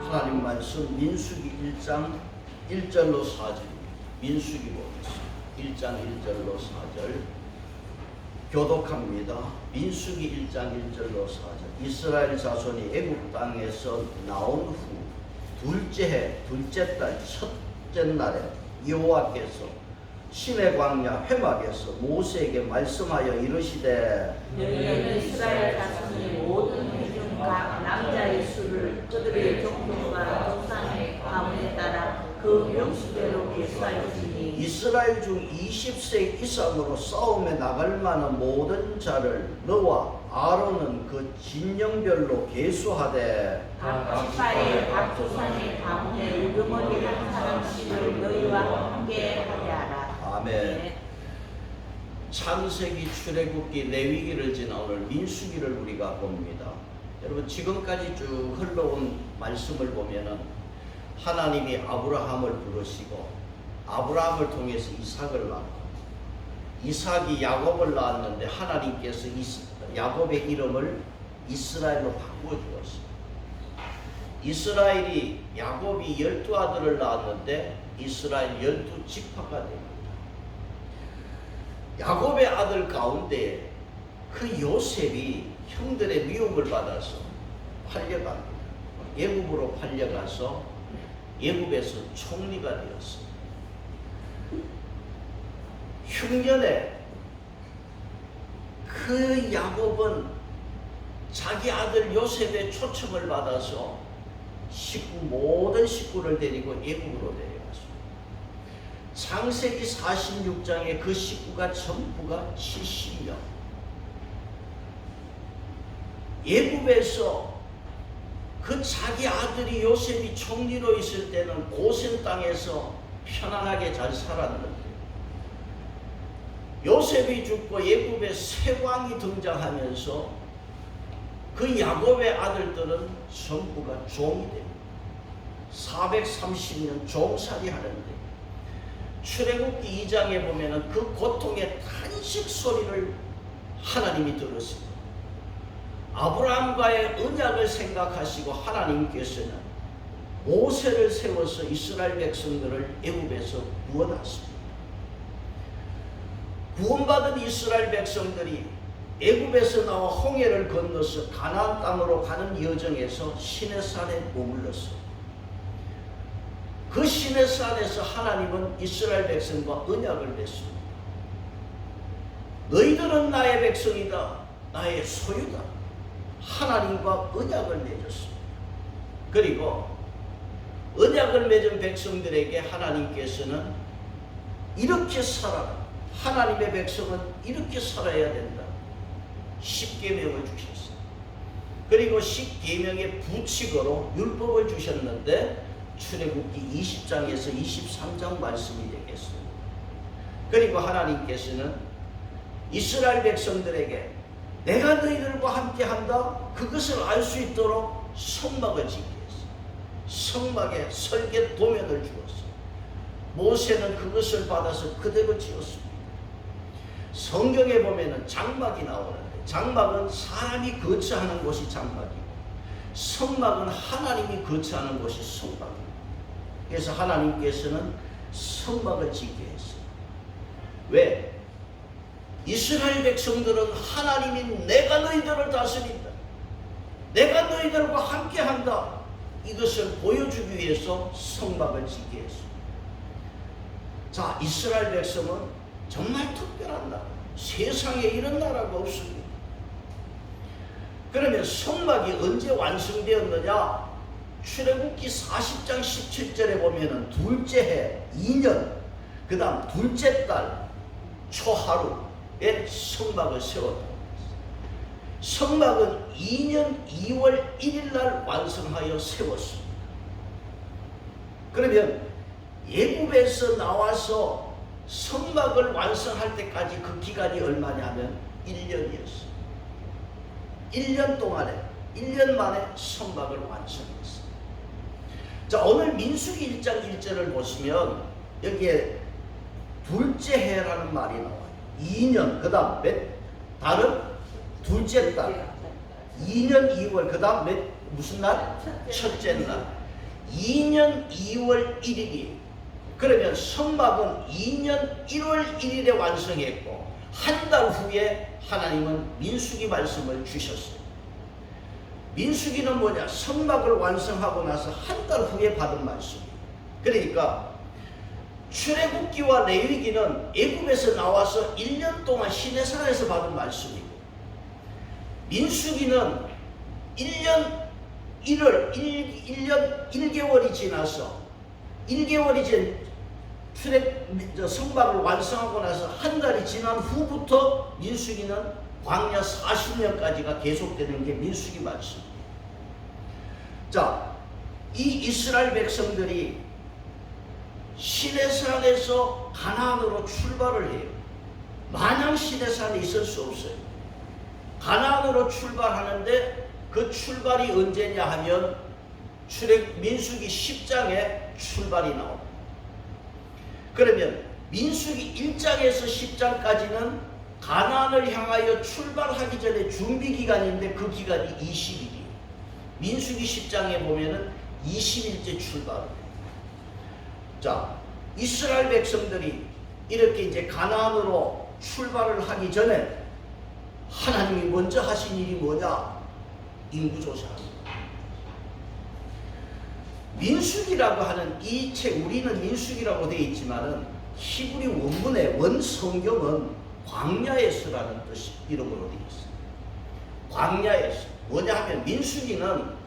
하나님 말씀 민수기 1장 1절로 4절, 민수기 보겠습니다. 1장 1절로 4절 교독합니다. 민수기 1장 1절로 4절. 이스라엘 자손이 애굽 땅에서 나온 후 둘째 해 둘째 달 첫째 날에 여호와께서 시내 광야 회막에서 모세에게 말씀하여 이르시되 너희는 이스라엘 자손의 모든 회중 각 남자의 수를 그들의 종족과 조상의 가문에 따라 그 명수대로 계수하였으니 이스라엘 중 20세 이상으로 싸움에 나갈 만한 모든 자를 너와 아론은 그 진영별로 계수하되 각 지파의 각 조상의 가문에 우두머리 한 사람씩을 너희와 함께 하게 하라. 아멘. 창세기, 출애굽기, 레위기를 지나 오늘 민수기를 우리가 봅니다. 여러분 지금까지 쭉 흘러온 말씀을 보면은 하나님이 아브라함을 부르시고 아브라함을 통해서 이삭을 낳고 이삭이 야곱을 낳았는데 하나님께서 야곱의 이름을 이스라엘로 바꾸어 주었습니다. 이스라엘이 야곱이 12아들을 낳았는데 이스라엘 12지파가 됩니다. 야곱의 아들 가운데 그 요셉이 형들의 미움을 받아서 팔려갑니다. 애굽으로 팔려가서 애굽에서 총리가 되었습니다. 흉년에 그 야곱은 자기 아들 요셉의 초청을 받아서 모든 식구를 데리고 애굽으로 내려갔습니다. 창세기 46장에 그 식구가 전부가 70명. 애굽에서 그 자기 아들이 요셉이 총리로 있을 때는 고센 땅에서 편안하게 잘 살았는데 요셉이 죽고 애굽에 새 왕이 등장하면서 그 야곱의 아들들은 전부가 종이 됩니다. 430년 종살이 하는데 출애굽기 2장에 보면은 그 고통의 탄식 소리를 하나님이 들었습니다. 아브라함과의 언약을 생각하시고 하나님께서는 모세를 세워서 이스라엘 백성들을 애굽에서 구원하십니다. 구원받은 이스라엘 백성들이 애굽에서 나와 홍해를 건너서 가나안 땅으로 가는 여정에서 시내산에 머물렀어요. 그 시내산에서 하나님은 이스라엘 백성과 언약을 맺습니다. 너희들은 나의 백성이다, 나의 소유다. 하나님과 언약을 맺었습니다. 그리고 언약을 맺은 백성들에게 하나님께서는 이렇게 살아라. 하나님의 백성은 이렇게 살아야 된다. 10계명을 주셨어요. 그리고 10계명의 부칙으로 율법을 주셨는데 출애굽기 20장에서 23장 말씀이 되겠습니다. 그리고 하나님께서는 이스라엘 백성들에게 내가 너희들과 함께 한다. 그것을 알 수 있도록 성막을 짓게 했어요. 성막에 설계 도면을 주었어요. 모세는 그것을 받아서 그대로 지었습니다. 성경에 보면은 장막이 나오는데 장막은 사람이 거처하는 곳이 장막이고 성막은 하나님이 거처하는 곳이 성막입니다. 그래서 하나님께서는 성막을 짓게 했어요. 왜? 이스라엘 백성들은 하나님이 내가 너희들을 다스린다. 내가 너희들과 함께한다. 이것을 보여주기 위해서 성막을 짓게 했습니다. 자, 이스라엘 백성은 정말 특별한 나라. 세상에 이런 나라가 없습니다. 그러면 성막이 언제 완성되었느냐? 출애굽기 40장 17절에 보면은 둘째 해 2년 그 다음 둘째 달 초하루에 성막을 세웠다. 성막은 2년 2월 1일 날 완성하여 세웠습니다. 그러면 애굽에서 나와서 성막을 완성할 때까지 그 기간이 얼마냐면 1년이었어요. 1년 동안에 1년 만에 성막을 완성했어요. 자, 오늘 민수기 1장 1절을 보시면 여기에 둘째 해라는 말이 나와요. 2년 그 다음 몇 달은 둘째 달 2년 2월 그 다음 무슨 날? 첫째 날. 2년 2월 1일이 그러면 성막은 2년 1월 1일에 완성했고 한 달 후에 하나님은 민수기 말씀을 주셨어요. 민수기는 뭐냐? 성막을 완성하고 나서 한 달 후에 받은 말씀이에요. 그러니까 출애굽기와 레위기는 애굽에서 나와서 1년 동안 시내산에서 받은 말씀이고 민수기는 1년 1개월이 지나서 1개월이 진 성막을 완성하고 나서 한 달이 지난 후부터 민수기는 광야 40년까지가 계속되는 게 민수기 말씀. 자, 이 이스라엘 백성들이 시내산에서 가나안으로 출발을 해요. 마냥 시내산에 있을 수 없어요. 가나안으로 출발하는데 그 출발이 언제냐 하면 민수기 10장에 출발이 나옵니다. 그러면 민수기 1장에서 10장까지는 가나안을 향하여 출발하기 전에 준비 기간인데 그 기간이 20일이에요. 민수기 10장에 보면은 20일째 출발을 해요. 자, 이스라엘 백성들이 이렇게 이제 가나안으로 출발을 하기 전에 하나님이 먼저 하신 일이 뭐냐? 인구조사합니다. 민수기라고 하는 이 책, 우리는 민수기라고 되어 있지만은 히브리 원문의 원성경은 광야에서라는 뜻이 이름으로 되어 있어요. 광야에서. 뭐냐 하면 민수기는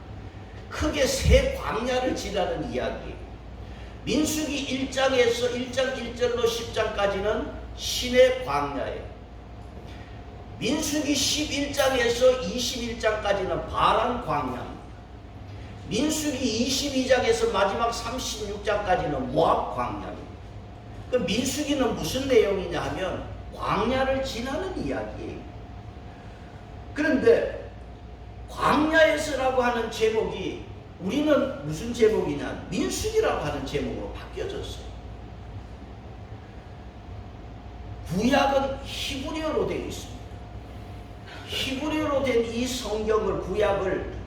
크게 세 광야를 지나는 이야기예요. 민수기 1장에서 1장 1절로 10장까지는 신의 광야예요. 민수기 11장에서 21장까지는 바란 광야입니다. 민수기 22장에서 마지막 36장까지는 모압 광야입니다. 그 민수기는 무슨 내용이냐 하면 광야를 지나는 이야기예요. 그런데 광야에서라고 하는 제목이 우리는 무슨 제목이냐? 민수기라고 하는 제목으로 바뀌어졌어요. 구약은 히브리어로 되어 있습니다. 히브리어로 된 이 성경을 구약을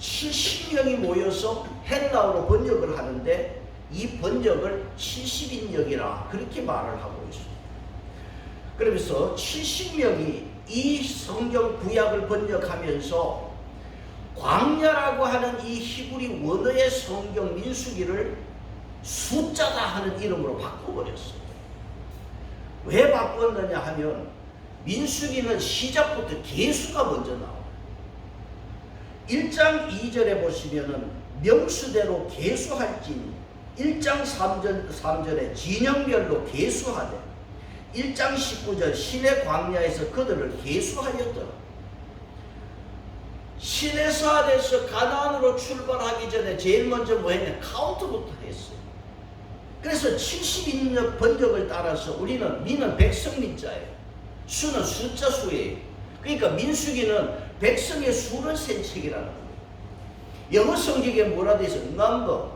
70명이 모여서 헬라어로 번역을 하는데 이 번역을 70인역이라 그렇게 말을 하고 있습니다. 그러면서 70명이 이 성경 구약을 번역하면서 광야라고 하는 이 히브리 원어의 성경 민수기를 숫자다 하는 이름으로 바꿔버렸어요. 왜 바꿨느냐 하면 민수기는 시작부터 개수가 먼저 나와요. 1장 2절에 보시면은 명수대로 개수할지니 1장 3절에 진영별로 개수하되 1장 19절 신의 광야에서 그들을 개수하였더라. 시내산에서 가나안으로 출발하기 전에 제일 먼저 뭐 했냐? 카운트부터 했어요. 그래서 70인역 번역을 따라서 우리는 미는 백성 민자예요. 수는 숫자 수예요. 그러니까 민수기는 백성의 수를 센 책이라는 거예요. 영어 성경에 뭐라 되어 있어? number.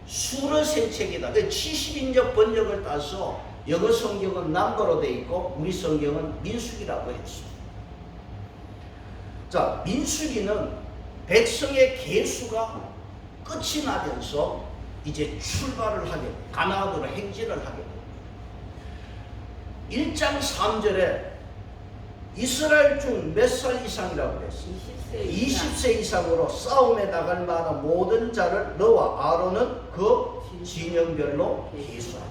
수를 센 책이다. 70인역 번역을 따서 영어 성경은 number로 되어 있고 우리 성경은 민수기라고 했습니다. 자, 민수기는 백성의 계수가 끝이 나면서 이제 출발을 하게 돼요. 가나안으로 행진을 하게 돼요. 1장 3절에 이스라엘 중 몇 살 이상이라고 그랬어요? 20세 이상으로 싸움에 나갈 만한 모든 자를 너와 아론은 그 진영별로 계수하라.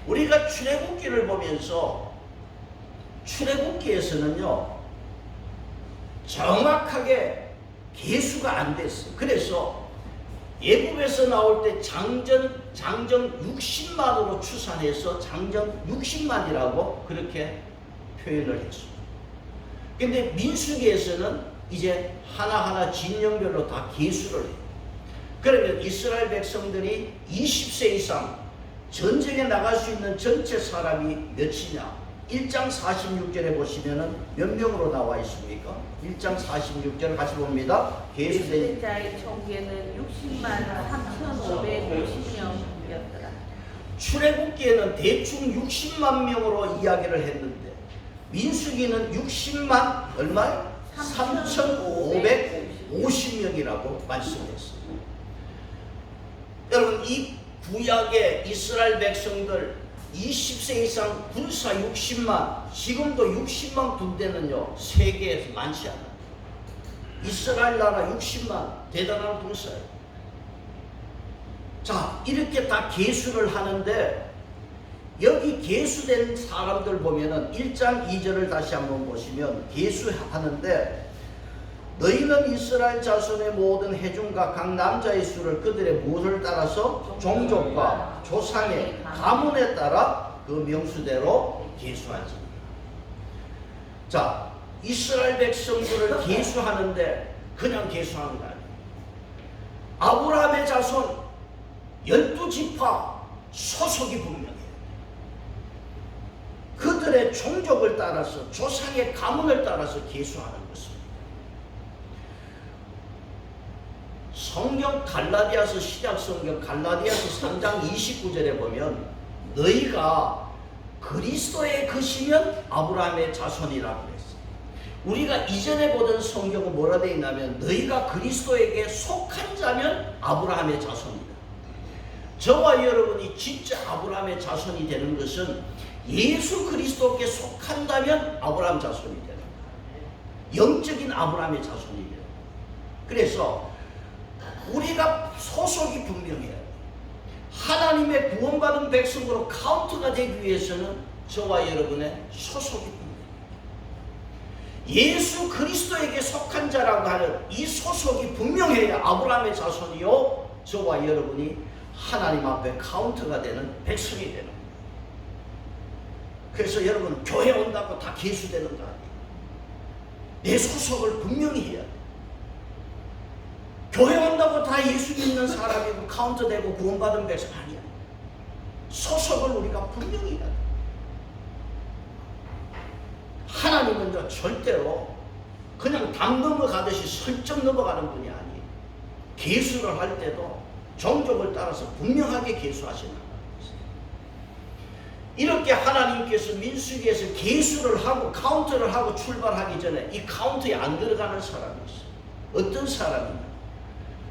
우리가 출애굽기를 보면서 출애굽기에서는요 정확하게 계수가 안 됐어요. 그래서 애굽에서 나올 때 장정 60만으로 추산해서 장정 60만이라고 그렇게 표현을 했습니다. 근데 민수기에서는 이제 하나하나 진영별로 다 계수를 해요. 그러면 이스라엘 백성들이 20세 이상 전쟁에 나갈 수 있는 전체 사람이 몇이냐? 1장 46절에 보시면은 몇 명으로 나와 있습니까? 1장 46절 같이 봅니다. 계수된 자의 총계는 60만 3,550명이었더라. 출애굽기에는 대충 60만 명으로 이야기를 했는데 민수기는 60만 얼마요? 3,550명이라고 말씀했어요. 이 구약의 이스라엘 백성들 20세 이상 군사 60만, 지금도 60만 군대는요 세계에서 많지 않아요. 이스라엘 나라 60만 대단한 군사예요. 자, 이렇게 다 계수를 하는데 여기 계수된 사람들 보면은 1장 2절을 다시 한번 보시면 계수하는데 너희는 이스라엘 자손의 모든 회중과 각 남자의 수를 그들의 무엇을 따라서 종족과 조상의 가문에 따라 그 명수대로 계수하지. 자, 이스라엘 백성들을 계수하는데 그냥 계수하는 거 아니에요. 아브라함의 자손 12지파 소속이 분명해요. 그들의 종족을 따라서 조상의 가문을 따라서 계수하는 것입니다. 성경 갈라디아서 신약 성경 갈라디아서 3장 29절에 보면 너희가 그리스도의 것이면 아브라함의 자손이라고 그랬어요. 우리가 이전에 보던 성경은 뭐라 되어 있냐면 너희가 그리스도에게 속한 자면 아브라함의 자손이다. 저와 여러분이 진짜 아브라함의 자손이 되는 것은 예수 그리스도께 속한다면 아브라함 자손이 되는 거예요. 영적인 아브라함의 자손이 돼요. 그래서 우리가 소속이 분명해요. 하나님의 구원받은 백성으로 카운트가 되기 위해서는 저와 여러분의 소속이 분명해요. 예수 그리스도에게 속한 자라고 하는 이 소속이 분명해야 아브라함의 자손이요 저와 여러분이 하나님 앞에 카운트가 되는 백성이 되는 거예요. 그래서 여러분 교회 온다고 다 계수되는 거 아니에요. 내 소속을 분명히 해야 돼요. 교회 온다고 다 예수 믿는 사람이고 카운트되고 구원받은 백성 아니야. 소속을 우리가 분명히 해야 돼. 하나님은 절대로 그냥 담 넘어가듯이 슬쩍 넘어가는 분이 아니에요. 계수를 할 때도 종족을 따라서 분명하게 계수하시는 거예요. 이렇게 하나님께서 민수기에서 계수를 하고 카운트를 하고 출발하기 전에 이 카운트에 안 들어가는 사람이 있어요. 어떤 사람이냐?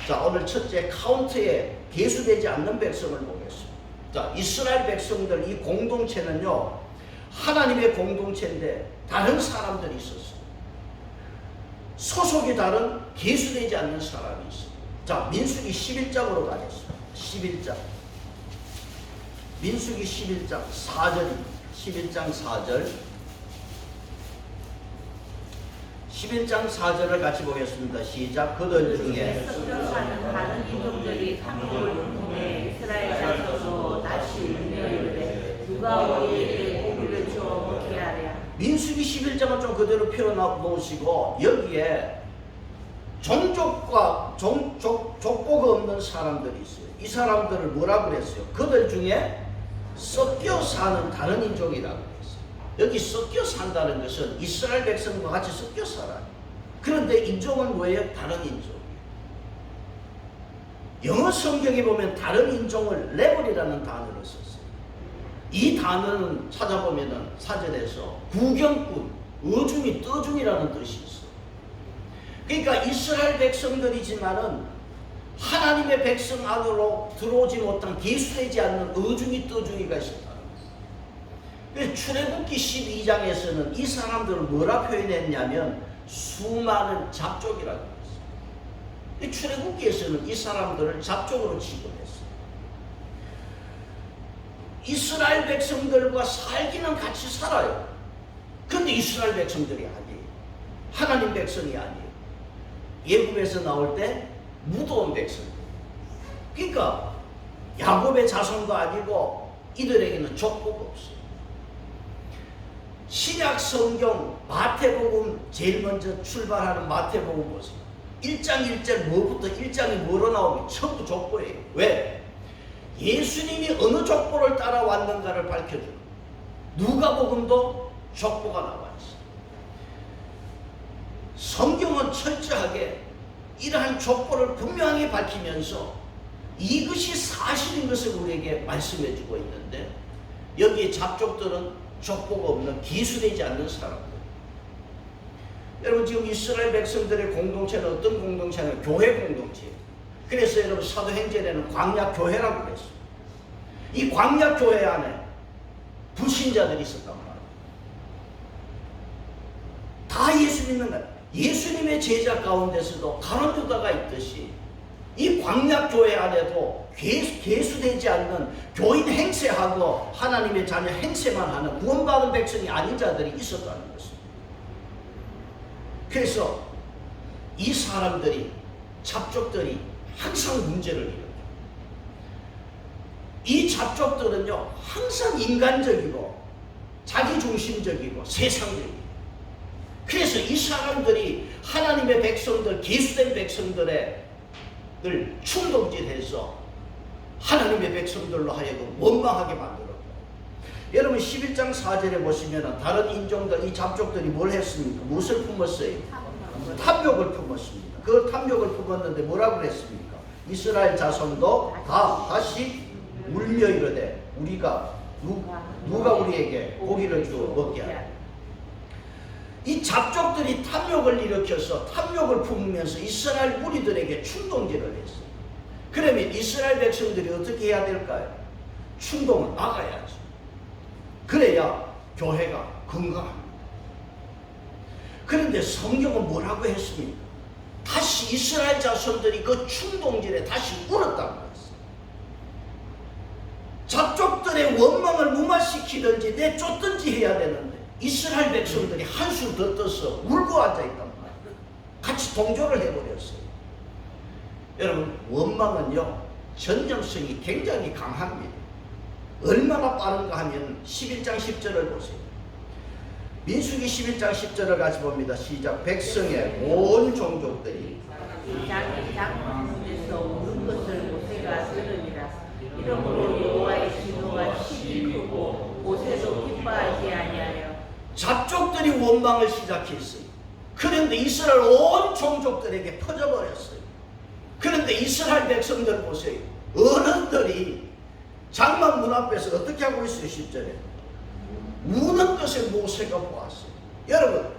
자, 오늘 첫째 카운트에 계수되지 않는 백성을 보겠습니다. 자, 이스라엘 백성들 이 공동체는요 하나님의 공동체인데 다른 사람들이 있었어요. 소속이 다른 계수되지 않는 사람이 있어요. 자, 민수기 11장으로 가겠습니다. 11장. 민수기 11장 4절입니다. 11장 4절. 11장 4절을 같이 보겠습니다. 시작. 그들 중에 섞여사는 다른 인종들이 탐욕을 통해 이스라엘 자손으로 다시 울며 누가 우리에게 고기를 주어 먹게 하랴. 민수기 11장은 좀 그대로 표현해 놓으시고 여기에 종족과 족보가 없는 사람들이 있어요. 이 사람들을 뭐라 그랬어요? 그들 중에 섞여 사는 다른 인종이라고 그랬어요. 여기 섞여 산다는 것은 이스라엘 백성과 같이 섞여 살아요. 그런데 인종은 뭐예요? 다른 인종이에요. 영어 성경에 보면 다른 인종을 레벨이라는 단어를 썼어요. 이 단어는 찾아보면 사전에서 구경꾼, 어중이, 떠중이라는 뜻이 있어요. 그러니까 이스라엘 백성들이지만은 하나님의 백성 안으로 들어오지 못한 계수되지 않는 어중이, 떠중이가 있었다는 거예요. 출애굽기 12장에서는 이 사람들을 뭐라 표현했냐면 수많은 잡족이라고 했어요. 출애굽기에서는 이 사람들을 잡족으로 취급했어요. 이스라엘 백성들과 살기는 같이 살아요. 그런데 이스라엘 백성들이 아니에요. 하나님 백성이 아니에요. 예굽에서 나올 때 무도원 백성. 그러니까 야곱의 자손도 아니고 이들에게는 족보가 없어요. 신약 성경 마태복음 제일 먼저 출발하는 마태복음 보세요. 1장 1절 뭐부터 1장이 뭐로 나오면 전부 족보예요. 왜? 예수님이 어느 족보를 따라왔는가를 밝혀줘요. 누가복음도 족보가 나와 있어요. 성경은 철저하게 이러한 족보를 분명히 밝히면서 이것이 사실인 것을 우리에게 말씀해주고 있는데 여기에 잡족들은 족보가 없는 기술되지 않는 사람들. 여러분 지금 이스라엘 백성들의 공동체는 어떤 공동체냐면 교회 공동체예요. 그래서 여러분 사도행전에는 광야교회라고 그랬어요. 이 광야교회 안에 불신자들이 있었단 말이에요. 다 예수 믿는 거예요. 예수님의 제자 가운데서도 가룟 유다가 있듯이 이 광야교회 안에도 계수되지 않는 교인 행세하고 하나님의 자녀 행세만 하는 구원받은 백성이 아닌 자들이 있었다는 것입니다. 그래서 이 사람들이, 잡족들이 항상 문제를 일으켜요. 이 잡족들은요 항상 인간적이고 자기중심적이고 세상적이고, 그래서 이 사람들이 하나님의 백성들, 계수된 백성들을 충동질해서 하나님의 백성들로 하여금 원망하게 만들었고, 여러분 11장 4절에 보시면 다른 인종들, 이 잡족들이 뭘 했습니까? 무엇을 품었어요? 탐욕을 품었습니다. 그 탐욕을 품었는데 뭐라고 그랬습니까? 이스라엘 자손도 다 다시 울며 이르되 우리가 누가 우리에게 고기를 주어 먹게 하라. 이 잡족들이 탐욕을 일으켜서 탐욕을 품으면서 이스라엘 무리들에게 충동질을 했어요. 그러면 이스라엘 백성들이 어떻게 해야 될까요? 충동을 막아야죠. 그래야 교회가 건강합니다. 그런데 성경은 뭐라고 했습니까? 다시 이스라엘 자손들이 그 충동질에 다시 울었단 말이에요. 잡족들의 원망을 무마시키든지 내쫓든지 해야 되는데 이스라엘 백성들이 한술 더 떠서 울고 앉아있단 말이에요. 같이 동조를 해버렸어요. 여러분 원망은요 전념성이 굉장히 강합니다. 얼마나 빠른가 하면 11장 10절을 보세요. 민수기 11장 10절을 같이 봅니다. 시작. 백성의 온 종족들이 자기 장막에서 우는 것을 모세가 들으니라. 이러므로 여호와의 진노가 심히 크고 모세도 기뻐하지 아니하여 잡족들이 원망을 시작했어요. 그런데 이스라엘 온 종족들에게 퍼져버렸어요. 그런데 이스라엘 백성들 보세요. 어른들이 장막 문 앞에서 어떻게 하고 있어요? 10절에 우는 것을 모세가 보았어요. 여러분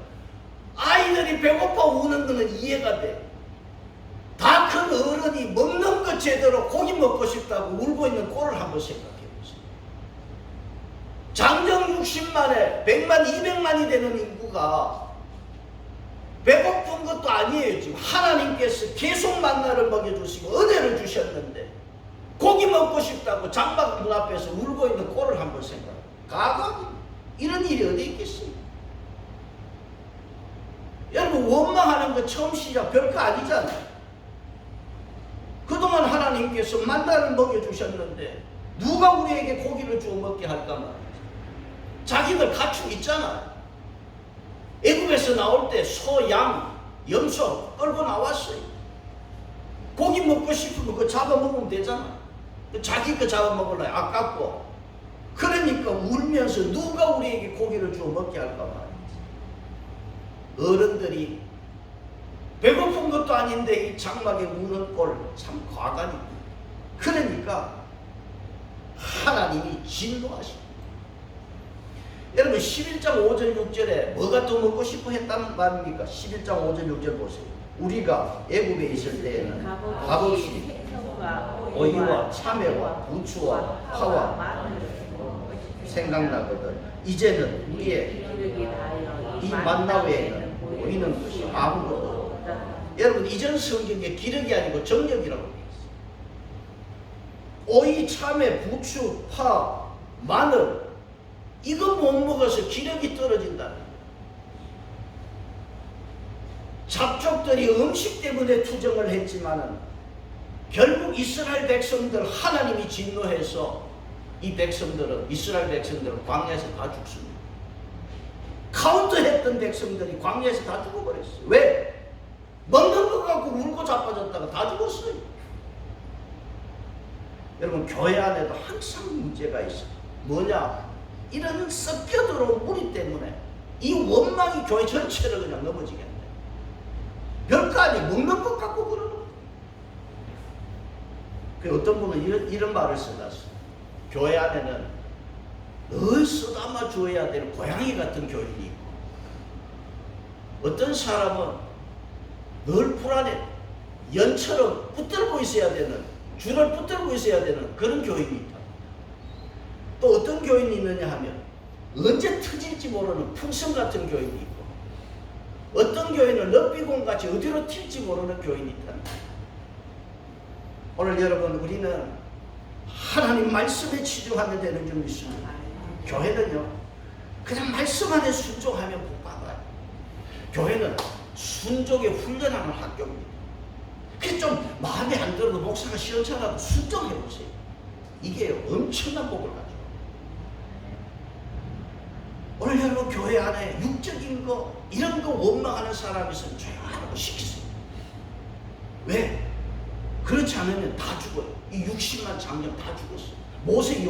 아이들이 배고파 우는 것은 이해가 돼요. 다 큰 어른이 먹는 것 제대로 고기 먹고 싶다고 울고 있는 꼴을 한번 생각해 보세요. 장정 60만에 100만 200만이 되는 인구가 배고픈 것도 아니에요. 지금 하나님께서 계속 만나를 먹여주시고 은혜를 주셨는데 고기 먹고 싶다고 장막 문 앞에서 울고 있는 꼴을 한번 생각해요. 가감 이런 일이 어디 있겠어요? 여러분 원망하는 거 처음 시작 별거 아니잖아요. 그동안 하나님께서 만나를 먹여주셨는데 누가 우리에게 고기를 주어 먹게 할까 말이죠. 자기들 가축 있잖아요. 애굽에서 나올 때 소, 양, 염소 끌고 나왔어요. 고기 먹고 싶으면 그거 잡아먹으면 되잖아. 자기 거 잡아먹으려고 아깝고. 그러니까 울면서 누가 우리에게 고기를 주어 먹게 할까 말이지. 어른들이 배고픈 것도 아닌데 이 장막에 우는 꼴 참 과간입니다. 그러니까 하나님이 진노하십니다. 여러분 11장 5절 6절에 뭐가 더 먹고 싶어 했단 말입니까? 11장 5절 6절 보세요. 우리가 애굽에 있을 때에는 값없이 오이와 참외와 부추와 파와 생각나거든. 이제는 우리의 이 만나 외에는 보이는 것이 아무것도 없다. 여러분 이전 성경에 기력이 아니고 정력이라고 되어 있어요. 오이, 참외, 부추, 파, 마늘 이거 못 먹어서 기력이 떨어진다는 거예요. 잡족들이 음식 때문에 투정을 했지만은 결국 이스라엘 백성들 하나님이 진노해서 이 백성들은 이스라엘 백성들은 광야에서 다 죽습니다. 카운트했던 백성들이 광야에서 다 죽어버렸어요. 왜? 먹는 것 갖고 울고 자빠졌다가 다 죽었어요. 여러분 교회 안에도 항상 문제가 있어요. 뭐냐? 이런 섞여들어온 무리 때문에 이 원망이 교회 전체를 그냥 넘어지겠네. 별거 아니 먹는 것 갖고 그러는 거예요. 그 어떤 분은 이런 말을 써놨어요. 교회 안에는 늘 쓰다마 주어야 될 고양이 같은 교인이 있고 어떤 사람은 늘 불안해. 연처럼 붙들고 있어야 되는, 줄을 붙들고 있어야 되는 그런 교인이 있다. 또 어떤 교인이 있느냐 하면 언제 터질지 모르는 풍선 같은 교인이 있고, 어떤 교인은 럭비공같이 어디로 튈지 모르는 교인이 있다. 오늘 여러분, 우리는 하나님 말씀에 치중하면 되는 줄 믿습니다. 교회는요, 그냥 말씀 안에 순종하면 복 받아요. 교회는 순종에 훈련하는 학교입니다. 그게 좀 마음에 안 들어도 목사가 시원찮아도 순종해 보세요. 이게 엄청난 복을 가져요. 오늘 여러분, 교회 안에 육적인 거 이런 거 원망하는 사람이 있으면 조용하라고 시키세요. 왜? 그렇지 않으면 다 죽어요. 이 60만 장년 다 죽었어요. 모세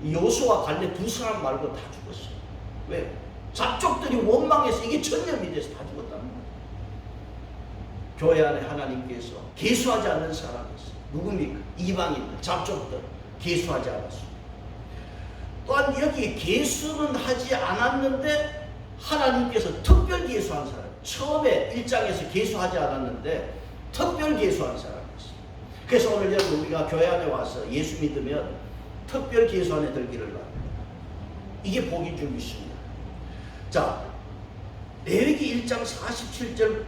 여호수아 갈렙 두 사람 말고 다 죽었어요. 왜? 잡족들이 원망해서 이게 전염이 돼서 다 죽었다는 거예요. 교회 안에 하나님께서 계수하지 않는 사람이 있어요. 누굽니까? 이방인들, 잡족들 계수하지 않았어요. 또한 여기 계수는 하지 않았는데 하나님께서 특별 계수한 사람, 처음에 1장에서 계수하지 않았는데 특별 계수한 사람이 있어요. 그래서 오늘 여러분, 우리가 교회 안에 와서 예수 믿으면 특별 계수 안에 들기를 바랍니다. 이게 복인 줄 믿습니다. 자, 레위기 1장 47절,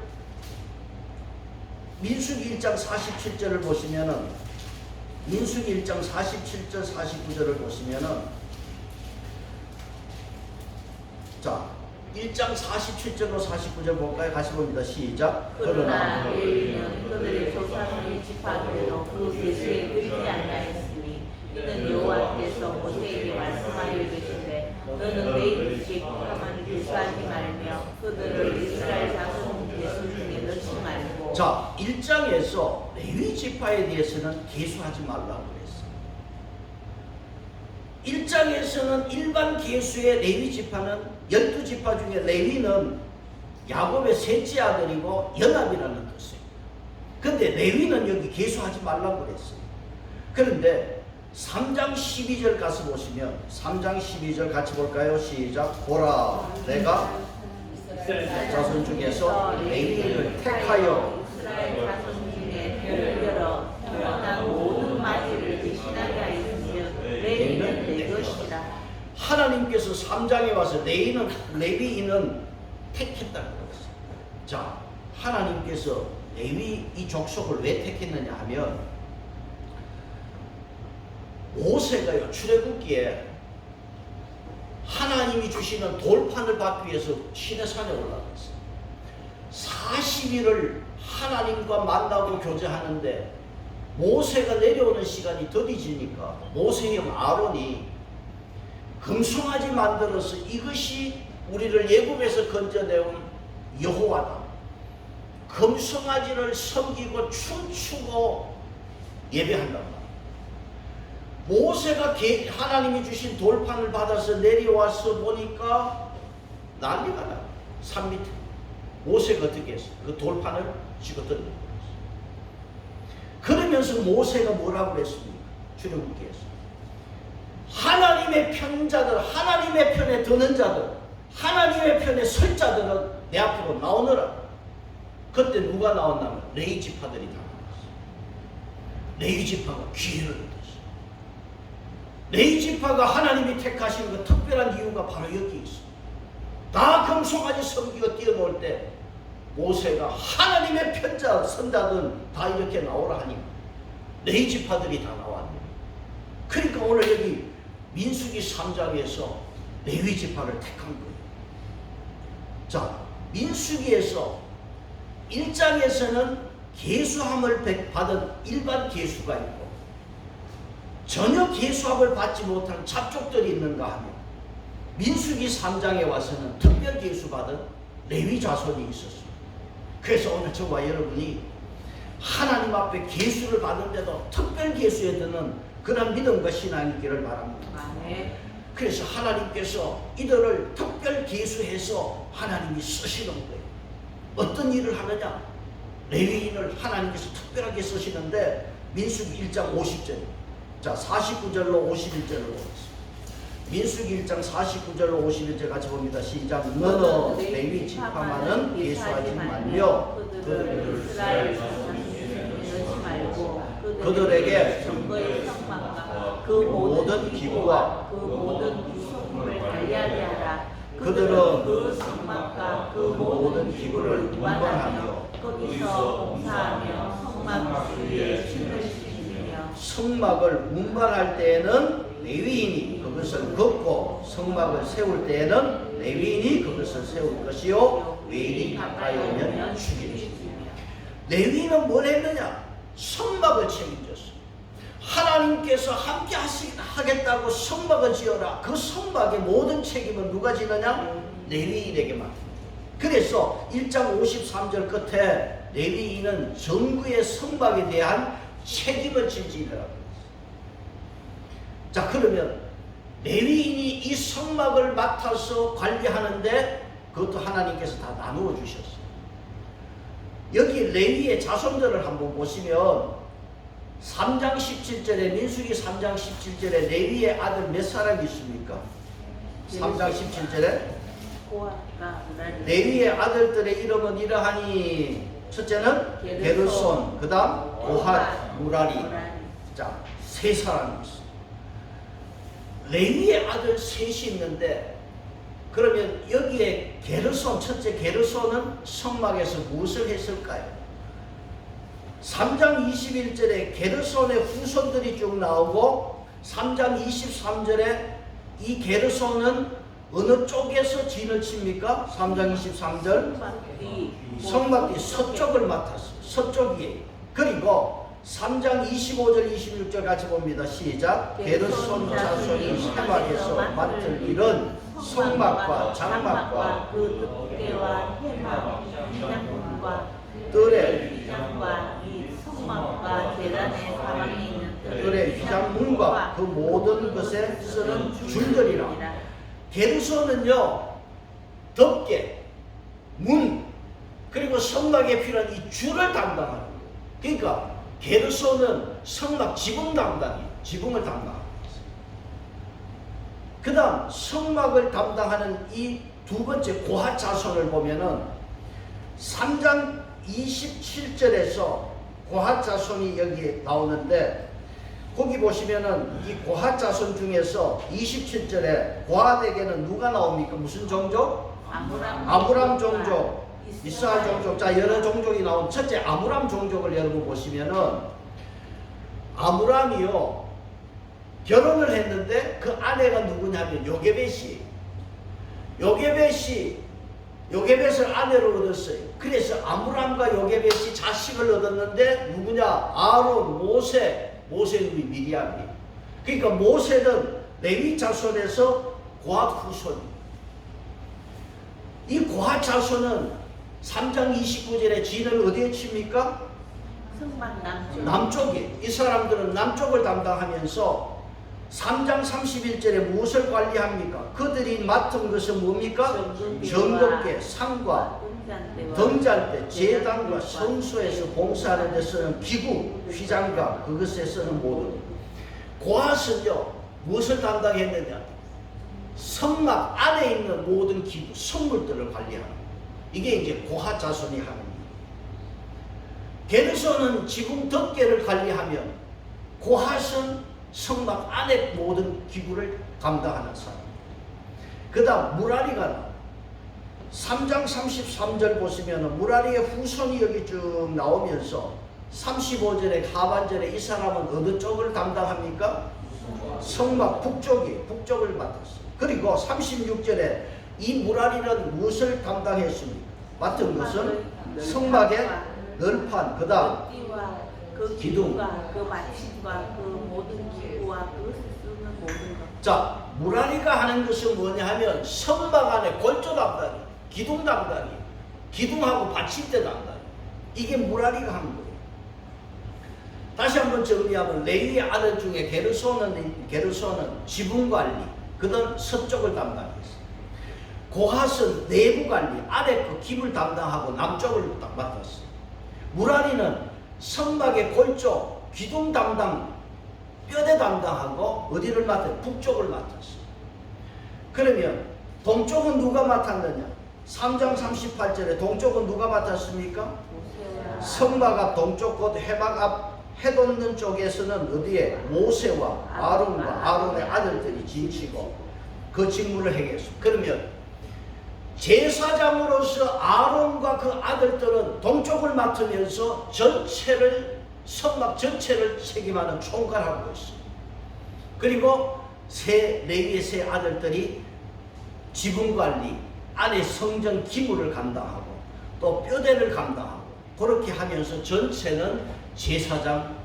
민수기 1장 47절을 보시면은, 민수기 1장 47절 49절을 보시면은, 자, 1장 47절로 49절 볼까요? 같이 봅니다. 시작. 그러나 레위인은 그들의 조상의 지파대로 그 계수에 들지 아니하였으니 이는 여호와께서 모세에게 말씀하여 이르시되 너는 내 계획하만 계수하지 말며 그들을 이스라엘 자손 계수 중에 넣지 말고. 자, 1장에서 레위 지파에 대해서는 계수하지 말라고 그랬어요. 1장에서는 일반 계수의 레위 지파는 12지파 중에 레위는 야곱의 셋째 아들이고 연합이라는 뜻이에요. 근데 레위는 여기 계수하지 말라고 그랬어요. 그런데 3장 12절 가서 보시면, 3장 12절 같이 볼까요? 시작. 보라, 내가 자손 중에서 레위인을 택하여 이스라엘 자손 중에 혀를 열어 태어난 모든 마귀를 대신하게 하였으며 레위는 내 것이라. 하나님께서 3장에 와서 레위인은 택했다고 그랬어요. 자, 하나님께서 레위 이 족속을 왜 택했느냐 하면, 모세가요, 출애굽기에 하나님이 주시는 돌판을 받기 위해서 시내산에 올라갔어요. 40일을 하나님과 만나고 교제하는데 모세가 내려오는 시간이 더디지니까 모세의 형 아론이 금송아지 만들어서 이것이 우리를 애굽에서 건져내온 여호와다, 금송아지를 섬기고 춤추고 예배한단 말이에요. 모세가 하나님이 주신 돌판을 받아서 내려와서 보니까 난리가 나. 산 밑에 모세가 어떻게 했어? 그 돌판을 쥐고 던져. 그러면서 모세가 뭐라고 그랬습니까? 출애굽기에서 하나님의 편자들, 하나님의 편에 드는 자들, 하나님의 편에 설 자들은 내 앞으로 나오너라. 그때 누가 나왔냐면 레위 지파들이 다 나왔어요. 레위 지파가 기회를 얻었어요. 레위 지파가 하나님이 택하신 그 특별한 이유가 바로 여기 있어요. 다 금송아지 섬기고 뛰어놀 때 모세가 하나님의 편자, 선자들은 다 이렇게 나오라 하니까 레위 지파들이 다 나왔네요. 그러니까 오늘 여기 민수기 3장에서 레위 지파를 택한 거예요. 자, 민수기에서 1장에서는 계수함을 받은 일반 계수가 있고 전혀 계수함을 받지 못한 잡족들이 있는가 하면 민수기 3장에 와서는 특별 계수 받은 레위 자손이 있었어요. 그래서 오늘 저와 여러분이 하나님 앞에 계수를 받은데도 특별 계수에 드는 그런 믿음과 신앙이 있기를 바랍니다. 그래서 하나님께서 이들을 특별 계수해서 하나님이 쓰시는 거예요. 어떤 일을 하느냐? 레위인을 하나님께서 특별하게 쓰시는데 민수기 1장 50절, 자 49절로 51절을 보겠습니다. 민수기 1장 49절로 51절 같이 봅니다. 시작. 너는 레위 지파만은 계수하지 말며 그들을 이스라엘 자손 중에 그들에게 정거의 성막과 그 모든 기구와 그 모든 구성물을 관리하게 하라. 그들은 그 성막과 그 모든 기구를 운반하며 거기서 봉사하며 성막 주위에 춤을 추며 성막을 운반할 때에는 레위인이 그것을 걷고 성막을 세울 때에는 레위인이 그것을 세울 것이요 외인이 가까이 오면 죽이리라. 레위인은 뭘 했느냐? 성막을 책임졌어. 하나님께서 함께 하겠다고 성막을 지어라. 그 성막의 모든 책임은 누가 지느냐? 레위인에게 맡깁니다. 그래서 1장 53절 끝에 레위인은 전구의 성막에 대한 책임을 질지니라고. 자, 그러면 레위인이 이 성막을 맡아서 관리하는데 그것도 하나님께서 다 나누어 주셨어요. 여기 레위의 자손들을 한번 보시면 3장 17절에 민수기 3장 17절에 레위의 아들 몇 사람이 있습니까? 3장 17절에 레위의 아들들의 이름은 이러하니 첫째는 게르손, 그 다음 고핫, 무라리. 자, 세 사람이 있어요. 레위의 아들 셋이 있는데 그러면 여기에 게르손, 첫째 게르손은 성막에서 무엇을 했을까요? 3장 21절에 게르손의 후손들이 쭉 나오고 3장 23절에 이 게르손은 어느 쪽에서 진을 칩니까? 3장 23절 성막 뒤 서쪽을 맡았어요. 서쪽이에요. 그리고 3장 25절 26절 같이 봅니다. 시작. 게르손 자손이 사막에서 맡을 일은 성막과 장막과 그 덮개와 해막 위장문과 뜰의 위장과 이 성막과 계단의 사방에 있는 뜰의 위장문과 그 모든 것에 쓰는 줄들이라. 게르손은요 덮개, 문 그리고 성막에 필요한 이 줄을 담당하는 거예요. 그러니까 게르손은 성막 지붕 담당이에요. 지붕을 담당합니다. 그 다음 성막을 담당하는 이 두 번째 고핫 자손을 보면은 3장 27절에서 고핫 자손이 여기 나오는데 거기 보시면은 이 고핫 자손 중에서 27절에 고핫에게는 누가 나옵니까? 무슨 종족? 아브람 종족, 이스라엘 종족. 자, 여러 종족이 나온 첫째 아브람 종족을 여러분 보시면은 아브람이요 결혼을 했는데 그 아내가 누구냐면 요게벳이 요게벳을 아내로 얻었어요. 그래서 아므람과 요게벳이 자식을 얻었는데 누구냐? 아론, 모세 누이 미리암이. 그러니까 모세는 레위 자손에서 고핫 후손. 이 고핫 자손은 3장 29절에 진을 어디에 칩니까? 성막 남쪽. 남쪽에. 이 사람들은 남쪽을 담당하면서 3장 31절에 무엇을 관리합니까? 그들이 맡은 것은 뭡니까? 정금계, 상과, 등잔대, 제단과 성소에서 봉사하는 데 쓰는 기구, 휘장과 그것에 쓰는 모든. 고핫은요 무엇을 담당했느냐? 성막 안에 있는 모든 기구, 성물들을 관리하는. 이게 이제 고핫 자손이 하는 일. 게르손은 지붕 덮개를 관리하면 고핫은 성막 안에 모든 기구를 감당하는 사람. 그 다음 무라리가 3장 33절 보시면 무라리의 후손이 여기 쭉 나오면서 35절에 하반절에 이 사람은 어느 쪽을 담당합니까? 성막 북쪽을 맡았어요. 그리고 36절에 이 무라리는 무엇을 담당했습니까? 맡은 것은 성막의 널판, 그 다음 그 기둥과 그 마침과 그 모든 기구와 그것을 쓰는 모든 것. 자, 무라리가 하는 것은 뭐냐 하면 성막 안에 골조 담당이, 기둥 담당이, 기둥하고 받침대 담당이. 이게 무라리가 하는 거예요. 다시 한번 정리하면 레위의 아들 중에 게르손은 지붕 관리, 그는 서쪽을 담당했어요. 고핫은 내부 관리, 아래 그 기물 담당하고 남쪽을 맡았어요. 무라리는 성막의 골조, 기둥 담당, 뼈대 담당하고 어디를 맡아요? 북쪽을 맡았어요. 그러면 동쪽은 누가 맡았느냐? 3장 38절에 동쪽은 누가 맡았습니까? 성막 앞 동쪽 곧 해막 앞 해돋는 쪽에서는 어디에 모세와 아론과 아론의 아들들이 진치고 그 직무를 행했습니다. 그러면 제사장으로서 아론과 그 아들들은 동쪽을 맡으면서 성막 전체를 책임하는 총괄하고 있습니다. 그리고 레위의 세 아들들이 지붕관리, 안에 성전 기물을 감당하고 또 뼈대를 감당하고 그렇게 하면서 전체는 제사장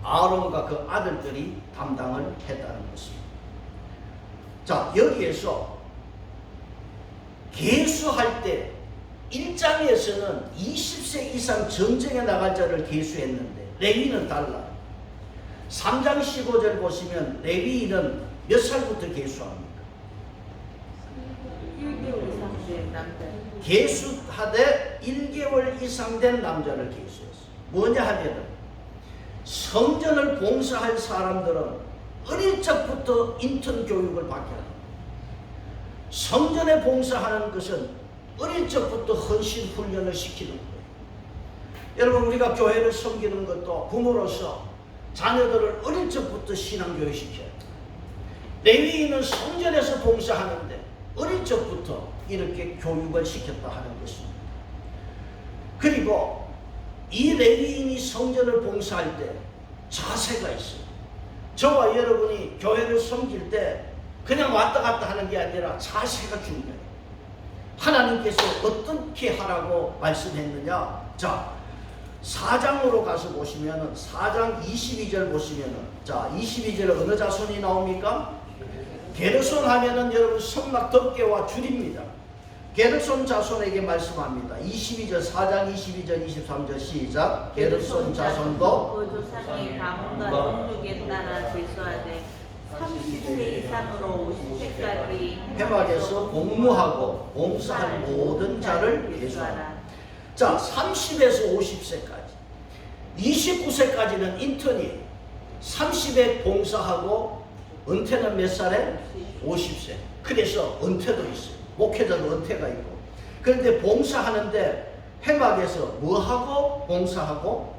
아론과 그 아들들이 담당을 했다는 것입니다. 자, 여기에서 계수할 때 1장에서는 20세 이상 전쟁에 나갈 자를 계수했는데 레위는 달라. 3장 15절 보시면 레위인은 몇 살부터 계수합니까? 1개월 이상 된 남자. 계수하되 1개월 이상 된 남자를 계수했어. 뭐냐 하면은 성전을 봉사할 사람들은 어릴 적부터 인턴 교육을 받게 합니다. 성전에 봉사하는 것은 어릴 적부터 헌신 훈련을 시키는 거예요. 여러분, 우리가 교회를 섬기는 것도 부모로서 자녀들을 어릴 적부터 신앙교육 시켜야 돼요. 레위인은 성전에서 봉사하는데 어릴 적부터 이렇게 교육을 시켰다 하는 것입니다. 그리고 이 레위인이 성전을 봉사할 때 자세가 있어요. 저와 여러분이 교회를 섬길 때 그냥 왔다 갔다 하는 게 아니라 자세가 중요해요. 하나님께서 어떻게 하라고 말씀했느냐? 자, 4장으로 가서 보시면은 4장 22절 보시면은, 자, 22절에 어느 자손이 나옵니까? 게르손 하면은 여러분 성막 덮개와 줄입니다. 게르손 자손에게 말씀합니다. 22절, 4장 22절 23절 시작. 게르손 자손도 그 조상의 가문과 종족에 따라 제수하되 30세 이상으로 50세까지 회막에서 복무하고 봉사할 모든 자를 계수하라. 자, 30에서 50세까지 29세까지는 인턴이에요. 30에 봉사하고 은퇴는 몇 살에? 50세. 그래서 은퇴도 있어요. 목회자도 은퇴가 있고. 그런데 봉사하는데 회막에서 뭐하고 봉사하고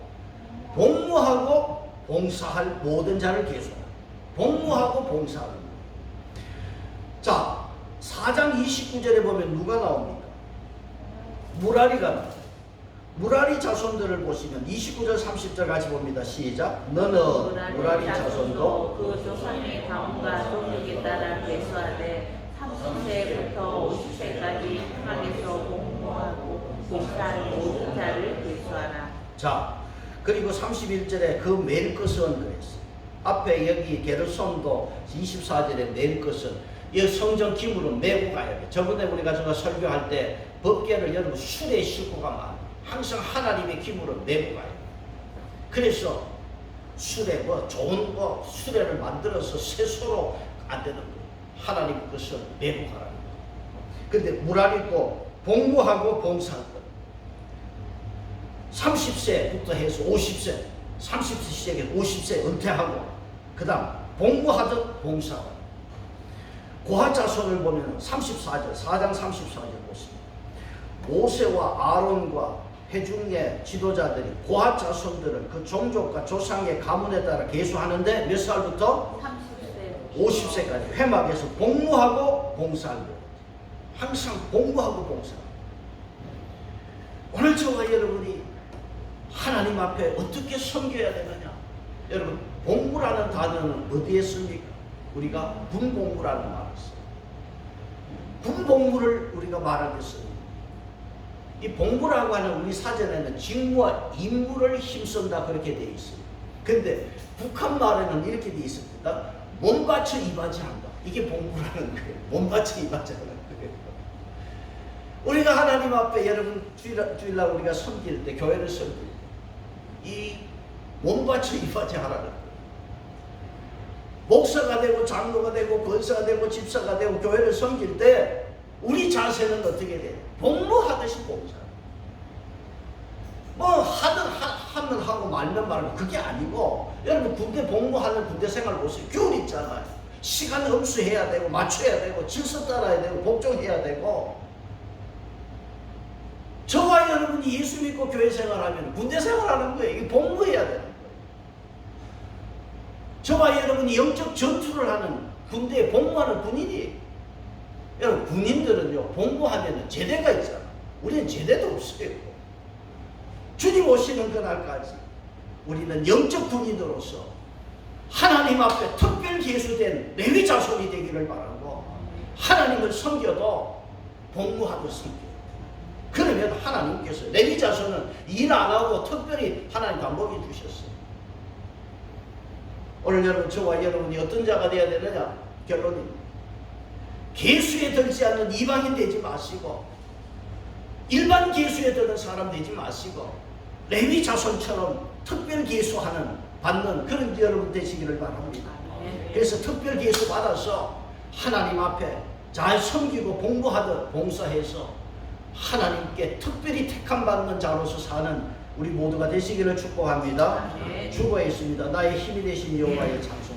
복무하고 봉사할 모든 자를 계수하라. 복무하고 봉사하는 거예요. 자, 4장 29절에 보면 누가 나옵니까? 무라리가 나와요. 무라리 자손들을 보시면 29절 30절 같이 봅니다. 시작. 너는 무라리 자손도 그 조상의 가문과 종족에 따라 계수하되 30세부터 50세까지 회막에서 복무하고 봉사할 모든 자를 계수하라. 자, 그리고 31절에 그 맨 것은 그랬어요. 앞에 여기 게르손도 24절에 맨 것은 이 성전 기물은 메고 가야 돼. 저번에 우리가 설교할 때 법궤를 여러분 수레에 싣고 가면 항상 하나님의 기물을 메고 가야 돼. 그래서 수레 뭐 좋은 거 수레를 만들어서 세소로 안 되는 거예요. 하나님 것을 메고 가라는 거예요. 근데 무라리고 복무하고 봉사한 거. 30세부터 해서 50세, 30세 시작해 50세 은퇴하고 그 다음 복무하듯 봉사하고. 고핫 자손을 보면 34절, 4장 34절 보십니다. 모세와 아론과 회중의 지도자들이 고핫 자손들을 그 종족과 조상의 가문에 따라 계수하는데 몇 살부터? 30세. 50세까지 회막에서 복무하고 봉사하는 거예요. 항상 복무하고 봉사하고. 오늘 저와 여러분이 하나님 앞에 어떻게 섬겨야 되느냐? 여러분, 복무라는 단어는 어디에 씁니까? 우리가 군복무라는 말을 써요. 군복무를 우리가 말하고 있어요. 이 복무라고 하는 우리 사전에는 직무와 임무를 힘쓴다 그렇게 되어 있어요. 근데 북한 말에는 이렇게 되어 있습니다. 몸바쳐 이바지한다. 이게 복무라는 거예요. 몸바쳐 이바지하는 거예요. 우리가 하나님 앞에 여러분 주일날 우리가 섬길 때, 교회를 섬길 때 이 몸바쳐 이바지하라는 거예요. 목사가 되고 장로가 되고 권사가 되고 집사가 되고 교회를 섬길 때 우리 자세는 어떻게 돼요? 복무하듯이 봉사. 뭐 하면 하고 말면 말고 그게 아니고, 여러분 군대 복무하는 군대 생활 보세요. 규율 있잖아요. 시간 흡수해야 되고 맞춰야 되고 질서 따라야 되고 복종해야 되고. 저와 여러분이 예수 믿고 교회 생활하면 군대 생활하는 거예요. 이게 복무해야 되는 거예요. 저와 여러분이 영적 전투를 하는 군대에 복무하는 군인이, 여러분 군인들은요 복무하면 제대가 있잖아. 우리는 제대도 없어요. 주님 오시는 그날까지 우리는 영적 군인으로서 하나님 앞에 특별 계수된 레위 자손이 되기를 바라고, 하나님을 섬겨도 복무하듯 섬겨요. 그러면 하나님께서 레위 자손은 일 안 하고 특별히 하나님 감복이 주셨어요. 오늘 여러분, 저와 여러분이 어떤 자가 되어야 되느냐? 결론입니다. 계수에 들지 않는 이방인 되지 마시고, 일반 계수에 드는 사람 되지 마시고, 레위 자손처럼 특별 계수하는 받는 그런 여러분 되시기를 바랍니다. 그래서 특별 계수 받아서 하나님 앞에 잘 섬기고 봉부하듯 봉사해서 하나님께 특별히 택함 받는 자로서 사는 우리 모두가 되시기를 축복합니다. 축복했습니다. 나의 힘이 되신 여호와의 찬송.